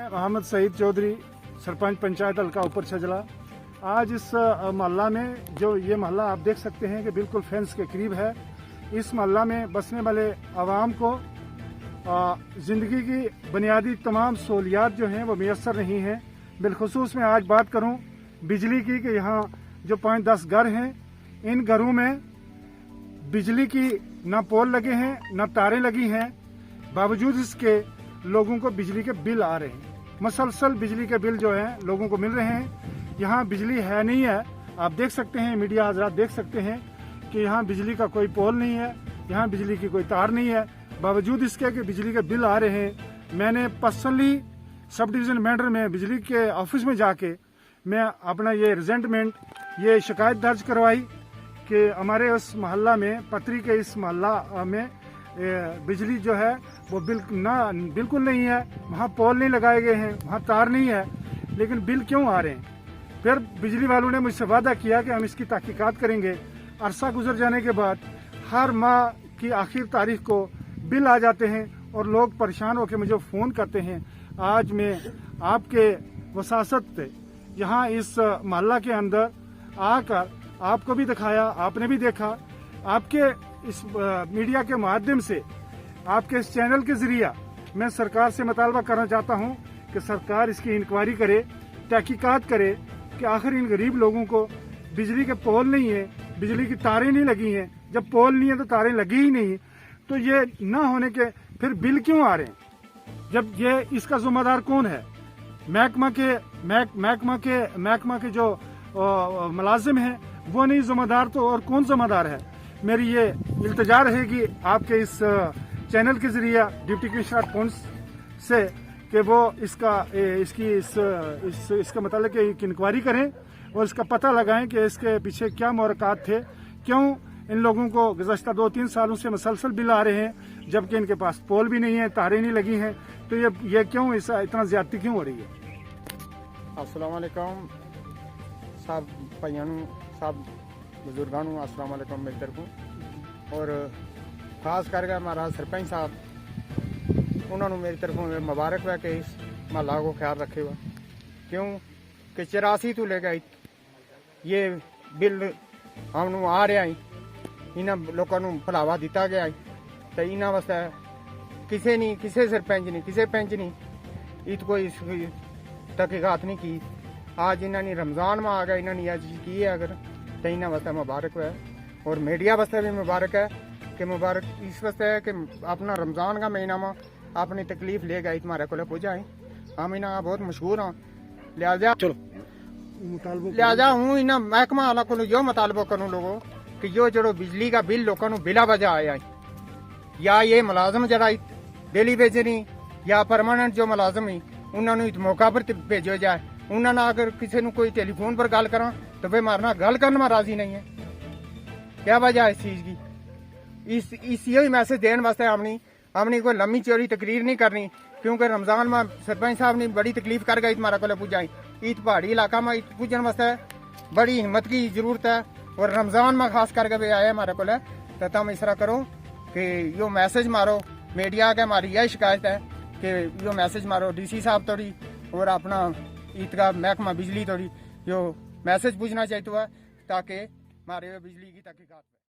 मोहम्मद सईद चौधरी, सरपंच पंचायत हल्का ऊपर छजला। आज इस मोहल्ला में जो ये मोहल्ला आप देख सकते हैं कि बिल्कुल फेंस के करीब है। इस मोहल्ला में बसने वाले आवाम को ज़िंदगी की बुनियादी तमाम सहूलियात जो हैं वो मैसर नहीं हैं। बिलखुसूस मैं आज बात करूं बिजली की कि यहाँ जो 5-10 घर हैं, इन घरों में बिजली की ना पोल लगे हैं ना तारें लगी हैं। बावजूद इसके लोगों को बिजली के बिल आ रहे हैं। मसलसल बिजली के बिल जो हैं लोगों को मिल रहे हैं। यहाँ बिजली है नहीं है, आप देख सकते हैं, मीडिया हजरात देख सकते हैं कि यहाँ बिजली का कोई पोल नहीं है, यहाँ बिजली की कोई तार नहीं है। बावजूद इसके कि बिजली के बिल आ रहे हैं, मैंने पर्सनली सब डिवीज़न मैटर में बिजली के ऑफिस में जाके मैं अपना ये रिजेंटमेंट, ये शिकायत दर्ज करवाई कि हमारे उस मोहल्ला में, पतरी के इस मोहल्ला में बिजली जो है वो बिल्कुल नहीं है। वहाँ पोल नहीं लगाए गए हैं, वहाँ तार नहीं है, लेकिन बिल क्यों आ रहे हैं। फिर बिजली वालों ने मुझसे वादा किया कि हम इसकी तहकीकात करेंगे। अरसा गुजर जाने के बाद हर माह की आखिर तारीख को बिल आ जाते हैं और लोग परेशान होकर मुझे फ़ोन करते हैं। आज मैं आपके वसासत पे यहाँ इस मोहल्ला के अंदर आकर आपको भी दिखाया, आपने भी देखा। आपके इस मीडिया के माध्यम से, आपके इस चैनल के जरिए मैं सरकार से मुतालबा करना चाहता हूँ कि सरकार इसकी इंक्वायरी करे, तहकीकात करे कि आखिर इन गरीब लोगों को बिजली के पोल नहीं है, बिजली की तारें नहीं लगी हैं। जब पोल नहीं है तो तारें लगी ही नहीं, तो ये न होने के फिर बिल क्यों आ रहे हैं। जब ये इसका जिम्मेदार कौन है? महकमा के जो मुलाजिम हैं वो नहीं जिम्मेदार, तो और कौन जिम्मेदार है। मेरी ये इल्तिजा रहेगी आपके इस चैनल के जरिए डिप्टी कमिश्नर पुंछ से कि वो इसका मतलब कि इंक्वायरी करें और इसका पता लगाएं कि इसके पीछे क्या मुहर्रकात थे, क्यों इन लोगों को गुज़श्ता 2-3 सालों से मुसलसल बिल आ रहे हैं जबकि इनके पास पोल भी नहीं है, तारें नहीं लगी हैं। तो ये क्यों इतना ज्यादती क्यों हो रही है। अस्सलाम वालेकुम सब भाइयों सब बुजुर्गों को अस्सलाम वालेकुम मेरी तरफों, और खास करके हमारा सरपंच साहब उन्होंने मेरी तरफों मुबारक है कि इस महला को ख्याल रखे हुआ। क्यों कि 84 तो लेकर ये बिल हम आ रहा है, इन्होंने लोगों को भलावा दिता गया है। तो इन्होंने वास्ते किसी सरपंच नहीं, किसी पंच नहीं इत कोई तहकीकात नहीं की। आज इन्होंने रमज़ान में आ गया, इन्होंने यह चीज़ की है अगर, तो इन्होंने वास्ते मुबारक है। और मीडिया वास्ते भी मुबारक है कि मुबारक इस वास्ते है कि अपना रमज़ान का महीना में अपनी तकलीफ ले गए तुम्हारे को पहुँचाए। हम इन्हें बहुत मशहूर हाँ, लिहाजा हूँ इन्हें महकमा वाला को यो मुतालबा करूँ लोगों कि यो जो बिजली का बिल लोगों को बिला वजह आया है, या ये मुलाजम जरा डेली वेज नहीं या परमानेंट जो मुलाजम है उन्होंने इस मौका पर भेजो जाए। उन्होंने अगर किसी ने कोई टेलीफोन पर गल करा तो वे मारना गल करने में राजी नहीं है। क्या वजह है इस चीज़ की। इस यही मैसेज देने वास्ते हमने कोई लम्बी चौड़ी तकरीर नहीं करनी, क्योंकि रमज़ान में सरपंच साहब ने बड़ी तकलीफ कर गई तुम्हारा को पुजाई। ईद पहाड़ी इलाका में पुजन वास्ते बड़ी हिम्मत की जरूरत है, और रमज़ान में खास करके वे आए हमारे को। तो तुम इस तरह करो कि यो मैसेज मारो मीडिया के, हमारी यही शिकायत है कि यो मैसेज मारो DC साहब थोड़ी और अपना ईद का महकमा बिजली थोड़ी यो मैसेज पूछना चाहिए ताकि हमारे बिजली की तहकीकात